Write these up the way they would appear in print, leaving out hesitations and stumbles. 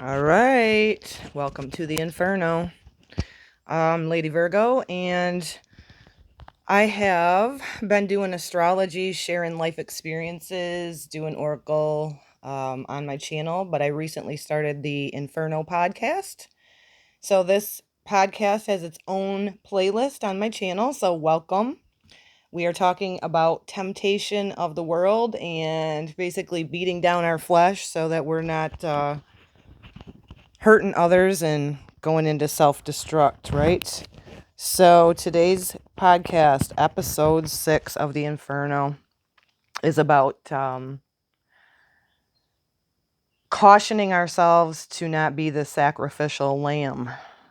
All right, welcome to the Inferno. I'm Lady Virgo, and I have been doing astrology, sharing life experiences, doing oracle on my channel, but I recently started the Inferno podcast. So this podcast has its own playlist on my channel, so welcome. We are talking about temptation of the world and basically beating down our flesh so that we're not hurting others and going into self-destruct, right? So today's podcast, episode 6 of the Inferno, is about cautioning ourselves to not be the sacrificial lamb.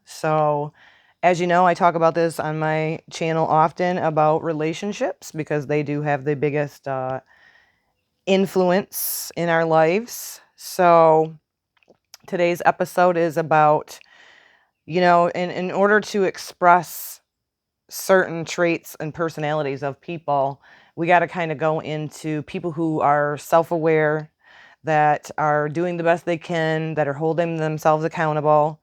So, as you know, I talk about this on my channel often about relationships because they do have the biggest influence in our lives. So, today's episode is about, in order to express certain traits and personalities of people, we got to kind of go into people who are self-aware, that are doing the best they can, that are holding themselves accountable.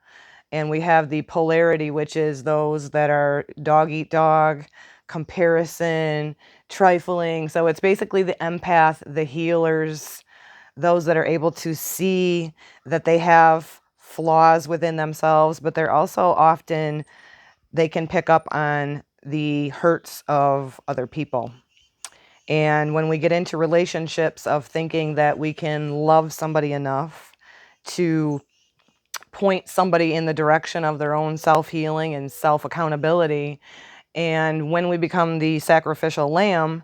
And we have the polarity, which is those that are dog eat dog, comparison, trifling. So it's basically the empath, the healers, those that are able to see that they have flaws within themselves, but they're also often, they can pick up on the hurts of other people. And when we get into relationships of thinking that we can love somebody enough to point somebody in the direction of their own self-healing and self-accountability, and when we become the sacrificial lamb,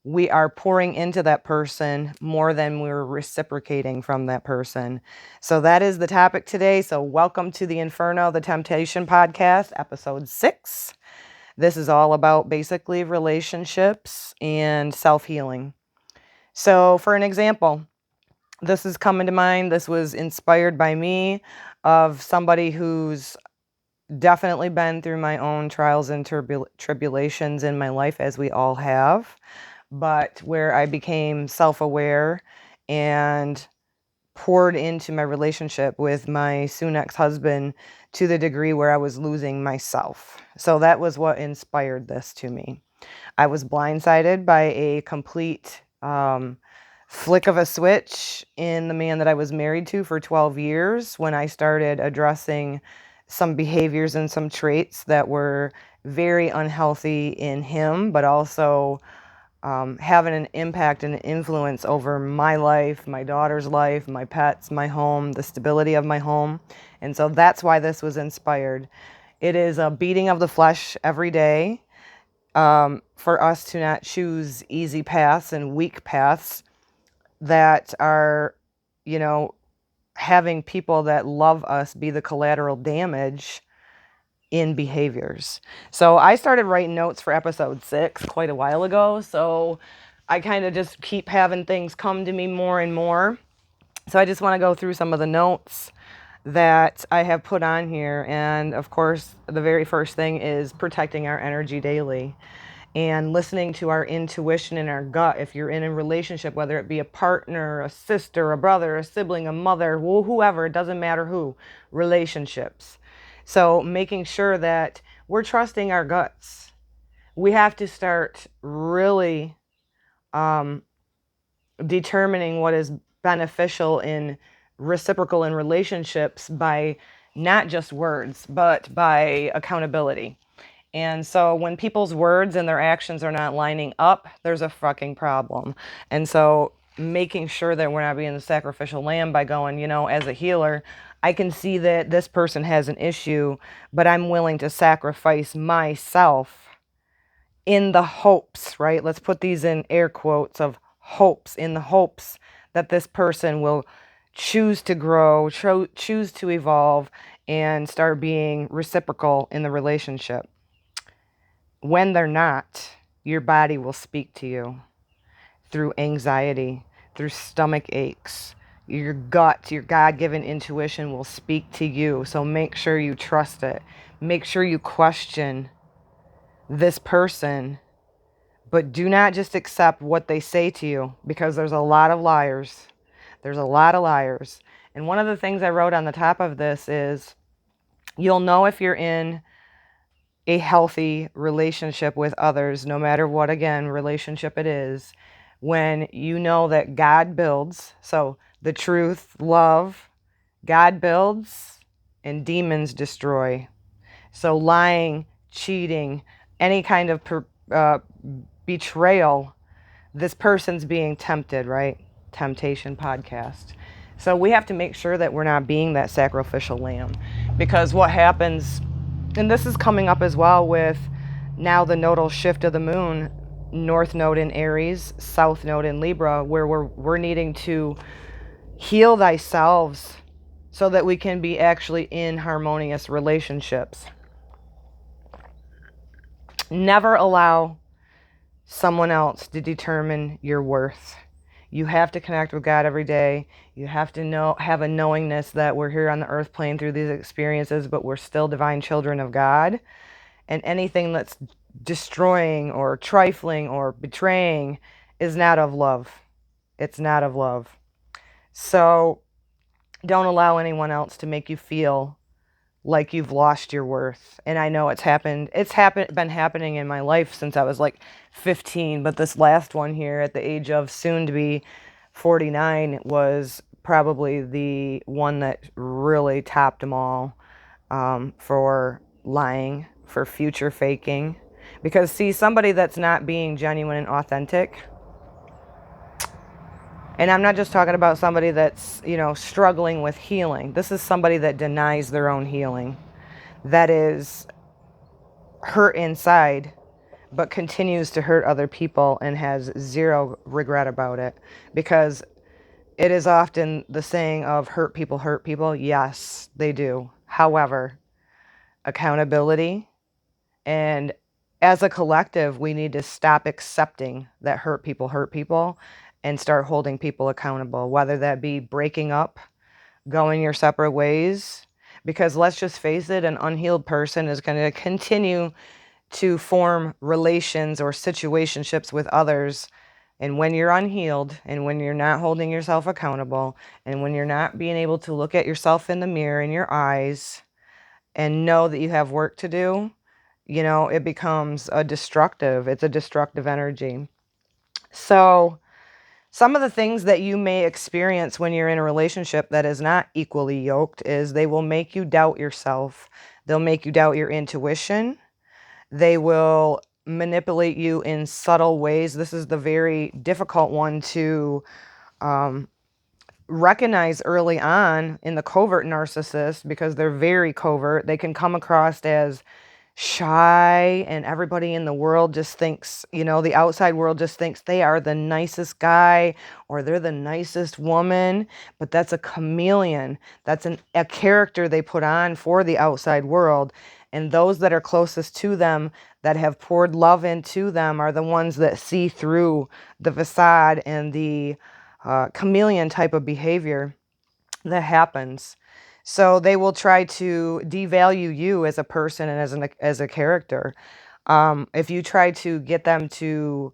we are pouring into that person more than we're reciprocating from that person. So that is the topic today. So welcome to the Inferno, the Temptation podcast, episode 6. This is all about basically relationships and self-healing. So for an example, this is coming to mind. This was inspired by me, of somebody who's definitely been through my own trials and tribulations in my life, as we all have, but where I became self-aware and poured into my relationship with my soon ex-husband to the degree where I was losing myself. So that was what inspired this to me. I was blindsided by a complete flick of a switch in the man that I was married to for 12 years when I started addressing some behaviors and some traits that were very unhealthy in him, but also having an impact and an influence over my life, my daughter's life, my pets, my home, the stability of my home. And so that's why this was inspired. It is a beating of the flesh every day, for us to not choose easy paths and weak paths that are, you know, having people that love us be the collateral damage in behaviors. So I started writing notes for episode 6 quite a while ago. So I kind of just keep having things come to me more and more. So I just want to go through some of the notes that I have put on here. And of course, the very first thing is protecting our energy daily and listening to our intuition and our gut. If you're in a relationship, whether it be a partner, a sister, a brother, a sibling, a mother, whoever, it doesn't matter who, relationships. So making sure that we're trusting our guts. We have to start really determining what is beneficial in reciprocal in relationships by not just words, but by accountability. And so when people's words and their actions are not lining up, there's a fucking problem. And so making sure that we're not being the sacrificial lamb by going, as a healer, I can see that this person has an issue, but I'm willing to sacrifice myself in the hopes, right? Let's put these in air quotes of hopes, in the hopes that this person will choose to grow, choose to evolve, and start being reciprocal in the relationship. When they're not, your body will speak to you through anxiety, through stomach aches. Your gut, your God-given intuition will speak to you. So make sure you trust it. Make sure you question this person, but do not just accept what they say to you, because there's a lot of liars. There's a lot of liars. And one of the things I wrote on the top of this is, you'll know if you're in a healthy relationship with others, no matter what, again, relationship it is, when you know that God builds. So the truth, love, God builds, and demons destroy. So lying, cheating, any kind of betrayal, this person's being tempted, right? Temptation podcast. So we have to make sure that we're not being that sacrificial lamb, because what happens, and this is coming up as well with now the nodal shift of the moon, north node in Aries, south node in Libra, where we're needing to heal thyself so that we can be actually in harmonious relationships. Never allow someone else to determine your worth. You have to connect with God every day. You have to have a knowingness that we're here on the earth playing through these experiences, but we're still divine children of God. And anything that's destroying or trifling or betraying is not of love. It's not of love. So don't allow anyone else to make you feel like you've lost your worth. And I know it's been happening in my life since I was like 15, but this last one here at the age of soon to be 49 was probably the one that really topped them all, for lying, for future faking. Because see, somebody that's not being genuine and authentic, and I'm not just talking about somebody that's, struggling with healing. This is somebody that denies their own healing, that is hurt inside, but continues to hurt other people and has zero regret about it. Because it is often the saying of hurt people hurt people. Yes, they do. However, accountability, and as a collective, we need to stop accepting that hurt people and start holding people accountable, whether that be breaking up, going your separate ways. Because let's just face it, an unhealed person is going to continue to form relations or situationships with others. And when you're unhealed, and when you're not holding yourself accountable, and when you're not being able to look at yourself in the mirror in your eyes and know that you have work to do, it becomes it's a destructive energy. So some of the things that you may experience when you're in a relationship that is not equally yoked is they will make you doubt yourself. They'll make you doubt your intuition. They will manipulate you in subtle ways. This is the very difficult one to recognize early on in the covert narcissist, because they're very covert. They can come across as shy, and everybody in the world just thinks, the outside world just thinks they are the nicest guy or they're the nicest woman. But that's a chameleon. That's a character they put on for the outside world. And those that are closest to them, that have poured love into them, are the ones that see through the facade and the chameleon type of behavior that happens. So they will try to devalue you as a person and as a character. If you try to get them to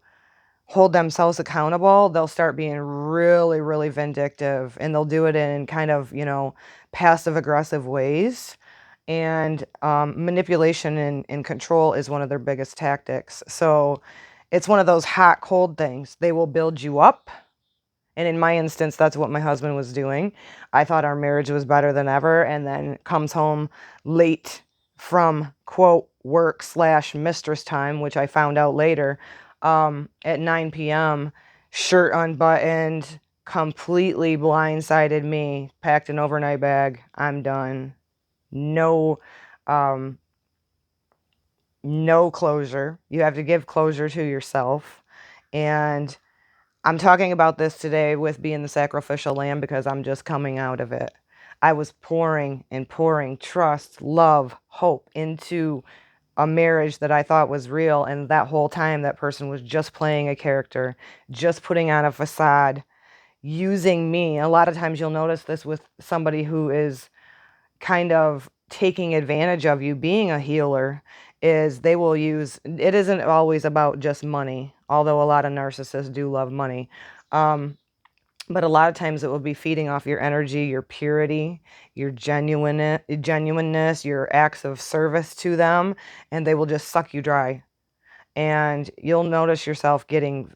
hold themselves accountable, they'll start being really, really vindictive, and they'll do it in kind of, passive aggressive ways. And manipulation and control is one of their biggest tactics. So it's one of those hot, cold things. They will build you up. And in my instance, that's what my husband was doing. I thought our marriage was better than ever, and then comes home late from, quote, work/mistress time, which I found out later, at 9 p.m., shirt unbuttoned, completely blindsided me, packed an overnight bag. I'm done. No, no closure. You have to give closure to yourself. And I'm talking about this today with being the sacrificial lamb because I'm just coming out of it. I was pouring and pouring trust, love, hope into a marriage that I thought was real. And that whole time, that person was just playing a character, just putting on a facade, using me. A lot of times you'll notice this with somebody who is kind of taking advantage of you being a healer, is they will use, it isn't always about just money, although a lot of narcissists do love money. But a lot of times it will be feeding off your energy, your purity, your genuineness, your acts of service to them, and they will just suck you dry. And you'll notice yourself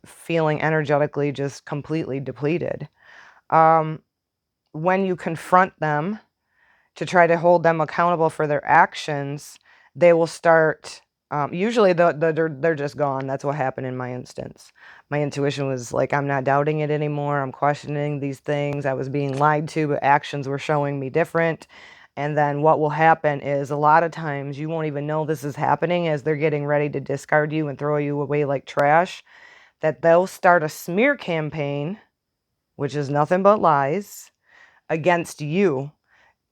feeling energetically just completely depleted. When you confront them to try to hold them accountable for their actions, they will start. Usually, they're just gone. That's what happened in my instance. My intuition was like, I'm not doubting it anymore. I'm questioning these things. I was being lied to, but actions were showing me different. And then what will happen is a lot of times you won't even know this is happening as they're getting ready to discard you and throw you away like trash. That they'll start a smear campaign, which is nothing but lies, against you,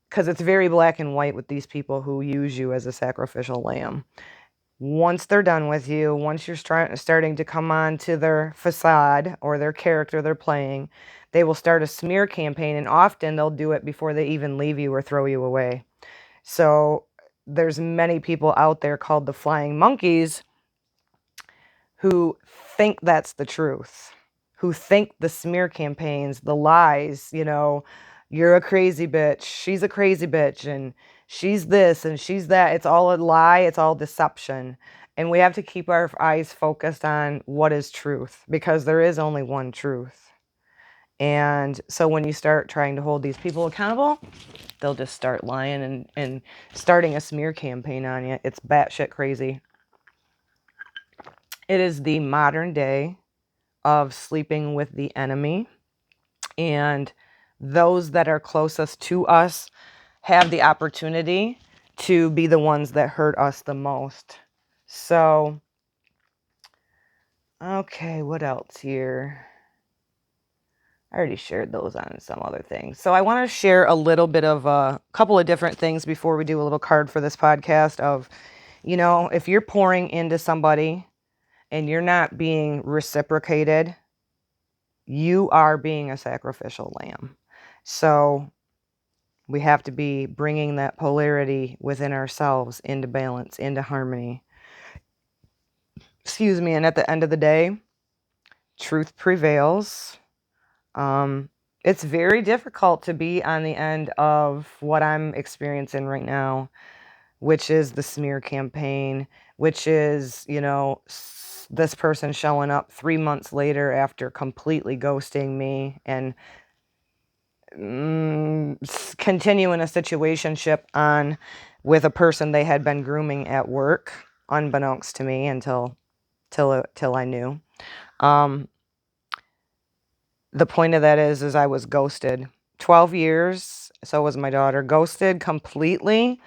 because it's very black and white with these people who use you as a sacrificial lamb. Once they're done with you, once you're starting to come on to their facade or their character they're playing, they will start a smear campaign, and often they'll do it before they even leave you or throw you away. So there's many people out there called the flying monkeys who think that's the truth, who think the smear campaigns, the lies, you're a crazy bitch, she's a crazy bitch, and she's this and she's that. It's all a lie, it's all deception. And we have to keep our eyes focused on what is truth, because there is only one truth. And so when you start trying to hold these people accountable, they'll just start lying and starting a smear campaign on you. It's batshit crazy. It is the modern day of sleeping with the enemy, and those that are closest to us have the opportunity to be the ones that hurt us the most. So, okay, what else here? I already shared those on some other things. So I want to share a little bit of a couple of different things before we do a little card for this podcast of, if you're pouring into somebody and you're not being reciprocated, you are being a sacrificial lamb. So we have to be bringing that polarity within ourselves into balance, into harmony. Excuse me. And at the end of the day, truth prevails. It's very difficult to be on the end of what I'm experiencing right now, which is the smear campaign, which is, this person showing up 3 months later after completely ghosting me and continuing a situationship on with a person they had been grooming at work, unbeknownst to me until I knew. The point of that is I was ghosted 12 years. So was my daughter, ghosted completely.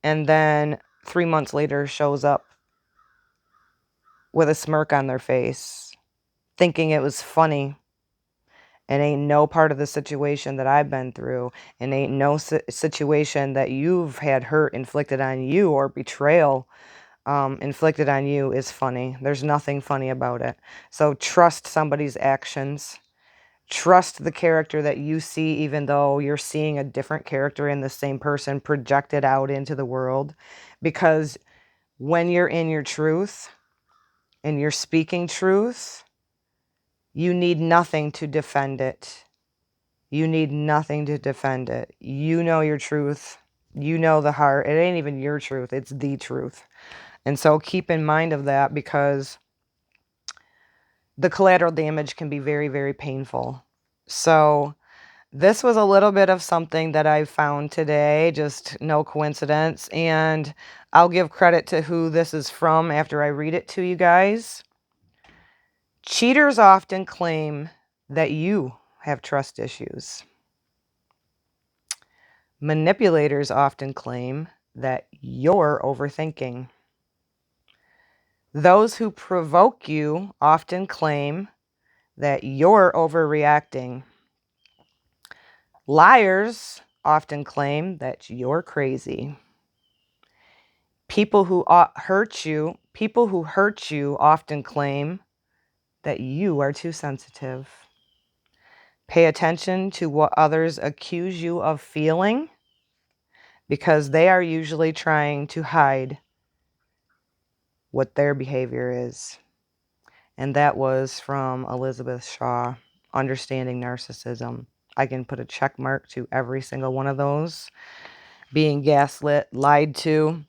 And then 3 months later shows up with a smirk on their face, thinking it was funny. And ain't no part of the situation that I've been through, and ain't no situation that you've had hurt inflicted on you or betrayal inflicted on you is funny. There's nothing funny about it. So trust somebody's actions. Trust the character that you see, even though you're seeing a different character in the same person projected out into the world. Because when you're in your truth and you're speaking truth, you need nothing to defend it. You need nothing to defend it. You know your truth. You know the heart. It ain't even your truth. It's the truth. And so keep in mind of that, because the collateral damage can be very, very painful. So this was a little bit of something that I found today, just no coincidence. And I'll give credit to who this is from after I read it to you guys. Cheaters often claim that you have trust issues. Manipulators often claim that you're overthinking. Those who provoke you often claim that you're overreacting. Liars often claim that you're crazy. People who hurt you often claim that you are too sensitive. Pay attention to what others accuse you of feeling, because they are usually trying to hide what their behavior is. And that was from Elizabeth Shaw. understanding narcissism. I can put a check mark to every single one of those. Being gaslit, lied to,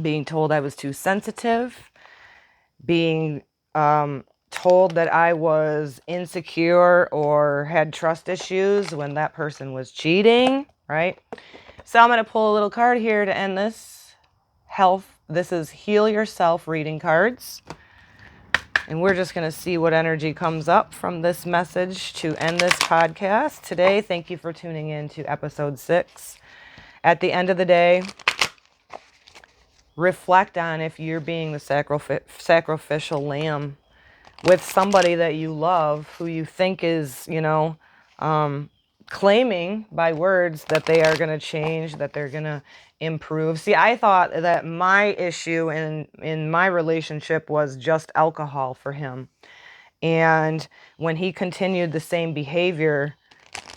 being told I was too sensitive, being told that I was insecure or had trust issues when that person was cheating, right? So I'm going to pull a little card here to end this health. This is Heal Yourself reading cards. And we're just going to see what energy comes up from this message to end this podcast today. Thank you for tuning in to episode 6. At the end of the day, reflect on if you're being the sacrificial lamb with somebody that you love, who you think is, claiming by words that they are going to change, that they're going to improve. See, I thought that my issue in my relationship was just alcohol for him. And when he continued the same behavior,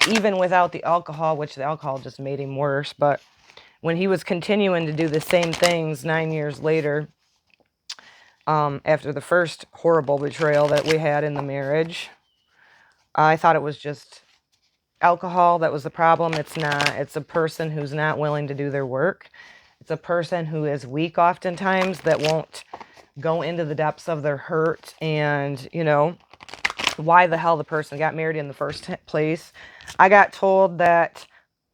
even without the alcohol, which the alcohol just made him worse, but when he was continuing to do the same things 9 years later, after the first horrible betrayal that we had in the marriage, I thought it was just alcohol that was the problem. It's not. It's a person who's not willing to do their work. It's a person who is weak oftentimes, that won't go into the depths of their hurt and, why the hell the person got married in the first place. I got told that,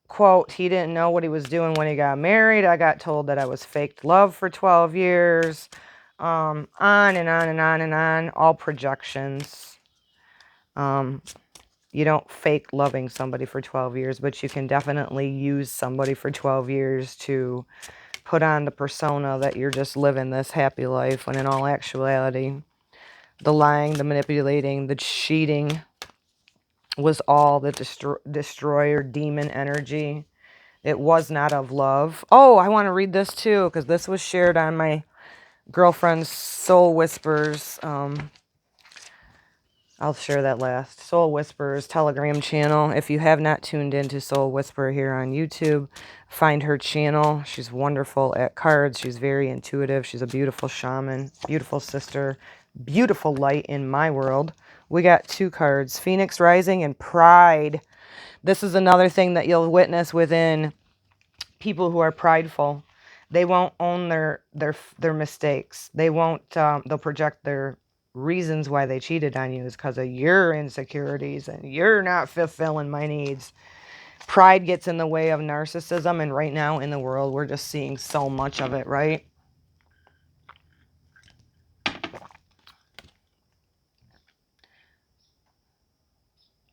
quote, he didn't know what he was doing when he got married. I got told that I was faked love for 12 years. On and on and on and on. All projections. You don't fake loving somebody for 12 years, but you can definitely use somebody for 12 years to put on the persona that you're just living this happy life, when in all actuality, the lying, the manipulating, the cheating was all the destroyer demon energy. It was not of love. Oh, I want to read this too, because this was shared on my girlfriend's Soul Whispers. I'll share that last. Soul Whispers Telegram channel. If you have not tuned into Soul Whisperer here on YouTube, find her channel. She's wonderful at cards. She's very intuitive. She's a beautiful shaman, beautiful sister, beautiful light in my world. We got 2 cards, Phoenix Rising and Pride. This is another thing that you'll witness within people who are prideful. They won't own their mistakes. They won't. They'll project their reasons why they cheated on you is because of your insecurities and you're not fulfilling my needs. Pride gets in the way of narcissism, and right now in the world we're just seeing so much of it, right?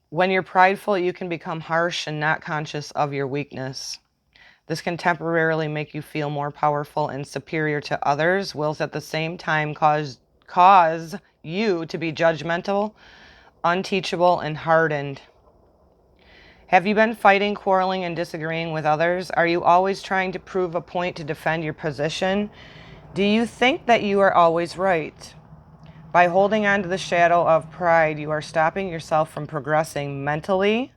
When you're prideful, you can become harsh and not conscious of your weakness. This can temporarily make you feel more powerful and superior to others, whilst at the same time cause you to be judgmental, unteachable, and hardened. Have you been fighting, quarreling, and disagreeing with others? Are you always trying to prove a point to defend your position? Do you think that you are always right? By holding on to the shadow of pride, you are stopping yourself from progressing mentally,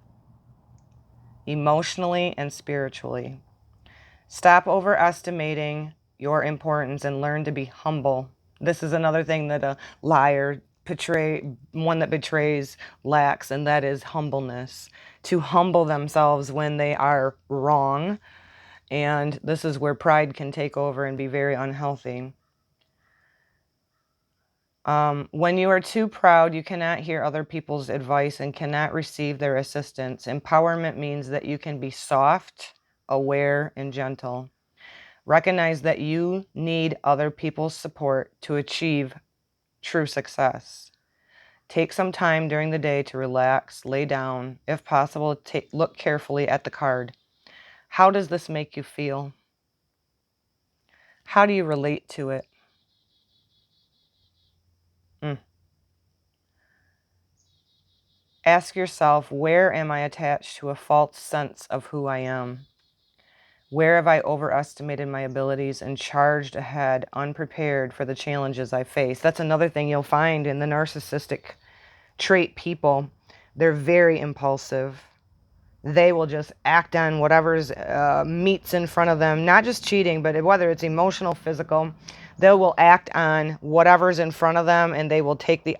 emotionally, and spiritually. Stop overestimating your importance and learn to be humble. This is another thing that a liar, one that betrays, lacks, and that is humbleness. To humble themselves when they are wrong. And this is where pride can take over and be very unhealthy. When you are too proud, you cannot hear other people's advice and cannot receive their assistance. Empowerment means that you can be soft, aware, and gentle. Recognize that you need other people's support to achieve true success. Take some time during the day to relax, lay down. If possible, look carefully at the card. How does this make you feel? How do you relate to it? Ask yourself, where am I attached to a false sense of who I am? Where have I overestimated my abilities and charged ahead unprepared for the challenges I face? That's another thing you'll find in the narcissistic trait people. They're very impulsive. They will just act on whatever's meets in front of them, not just cheating, but whether it's emotional, physical. They will act on whatever's in front of them, and they will take they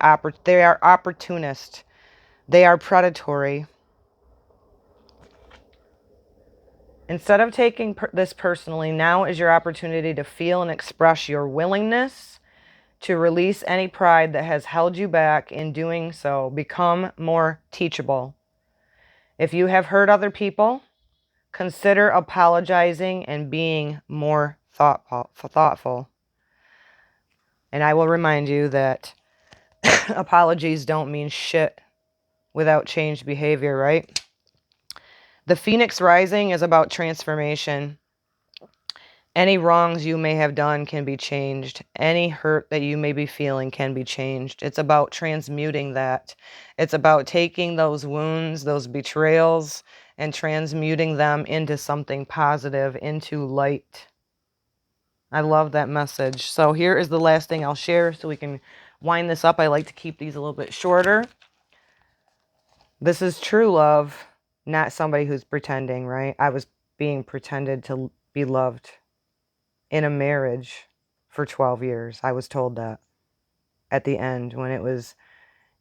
are opportunists. They are predatory. Instead of taking this personally, now is your opportunity to feel and express your willingness to release any pride that has held you back. In doing so, become more teachable. If you have hurt other people, consider apologizing and being more thoughtful. And I will remind you that apologies don't mean shit without changed behavior, right? The Phoenix Rising is about transformation. Any wrongs you may have done can be changed. Any hurt that you may be feeling can be changed. It's about transmuting that. It's about taking those wounds, those betrayals, and transmuting them into something positive, into light. I love that message. So here is the last thing I'll share so we can wind this up. I like to keep these a little bit shorter. This is true love, not somebody who's pretending, right? I was being pretended to be loved in a marriage for 12 years. I was told that at the end, when it was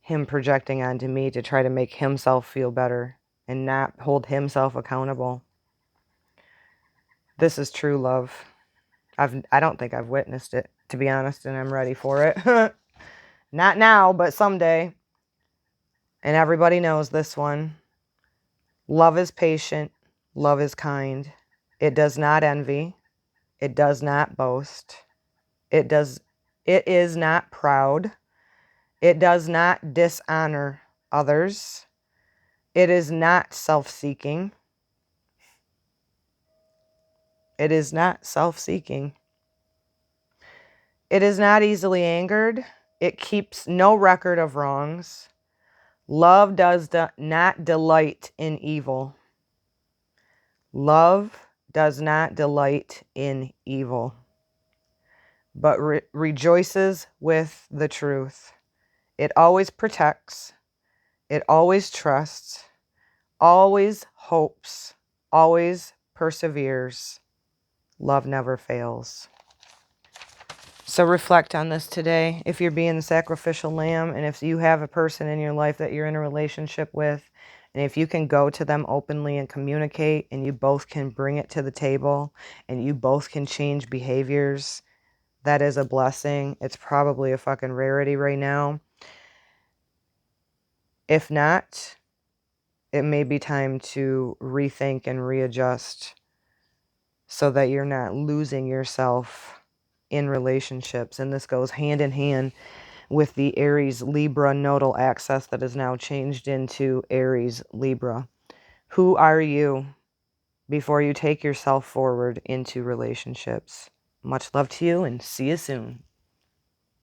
him projecting onto me to try to make himself feel better and not hold himself accountable. This is true love. I don't think I've witnessed it, to be honest, and I'm ready for it. Not now, but someday. And everybody knows this one. Love is patient. Love is kind. It does not envy. It does not boast. It is not proud. It does not dishonor others. It is not self-seeking. It is not self-seeking. It is not easily angered. It keeps no record of wrongs. Love does not delight in evil. Love does not delight in evil, but rejoices with the truth. It always protects. It always trusts. Always hopes. Always perseveres. Love never fails. So reflect on this today. If you're being the sacrificial lamb, and if you have a person in your life that you're in a relationship with, and if you can go to them openly and communicate, and you both can bring it to the table, and you both can change behaviors, that is a blessing. It's probably a fucking rarity right now. If not, it may be time to rethink and readjust so that you're not losing yourself in relationships. And this goes hand in hand with the Aries Libra nodal axis that is now changed into Aries Libra. Who are you before you take yourself forward into relationships? Much love to you, and see you soon.